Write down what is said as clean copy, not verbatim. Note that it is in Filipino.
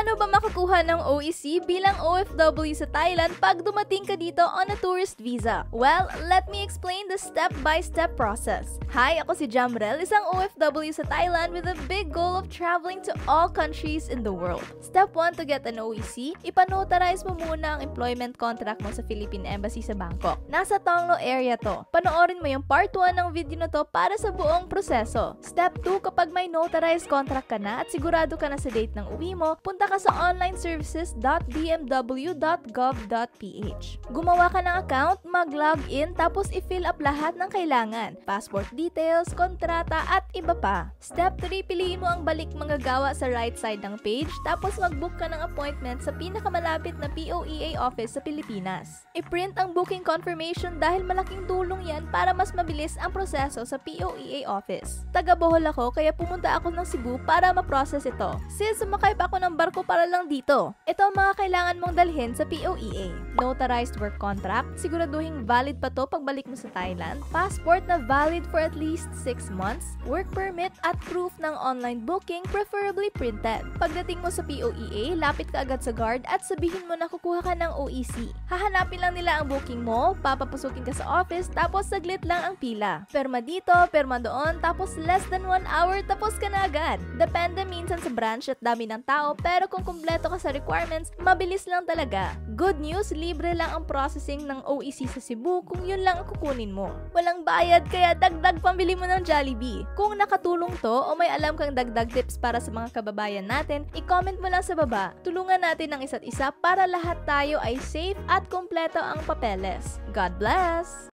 Paano ba makakuha ng OEC bilang OFW sa Thailand pag dumating ka dito on a tourist visa? Well, let me explain the step-by-step process. Hi, ako si Jamrel, isang OFW sa Thailand with a big goal of traveling to all countries in the world. Step 1 to get an OEC, ipanotarize mo muna ang employment contract mo sa Philippine Embassy sa Bangkok. Nasa Tonglo area to. Panoorin mo yung part 1 ng video na to para sa buong proseso. Step 2, kapag may notarized contract ka na at sigurado ka na sa date ng uwi mo, punta ka sa onlineservices.bmw.gov.ph. Gumawa ka ng account, mag-log in, tapos i-fill up lahat ng kailangan. Passport details, kontrata, at iba pa. Step 3, piliin mo ang balik manggagawa sa right side ng page, tapos mag-book ka ng appointment sa pinakamalapit na POEA office sa Pilipinas. I-print ang booking confirmation dahil malaking tulong yan para mas mabilis ang proseso sa POEA office. Taga Bohol ako, kaya pumunta ako ng Cebu para ma-process ito. Since sumakay pa ako ng barko para lang dito. Ito ang mga kailangan mong dalhin sa POEA. Notarized work contract, siguraduhin valid pa to pagbalik mo sa Thailand, passport na valid for at least 6 months, work permit at proof ng online booking, preferably printed. Pagdating mo sa POEA, lapit ka agad sa guard at sabihin mo na kukuha ka ng OEC. Hahanapin lang nila ang booking mo, papapasukin ka sa office, tapos saglit lang ang pila. Perma dito, perma doon, tapos less than 1 hour, tapos ka na agad. Depende minsan sa branch at dami ng tao, pero kung kumpleto ka sa requirements, mabilis lang talaga. Good news, libre lang ang processing ng OEC sa Cebu kung yun lang ang kukunin mo. Walang bayad, kaya dagdag pambili mo ng Jollibee. Kung nakatulong to o may alam kang dagdag tips para sa mga kababayan natin, i-comment mo lang sa baba. Tulungan natin ang isa't isa para lahat tayo ay safe at kumpleto ang papeles. God bless!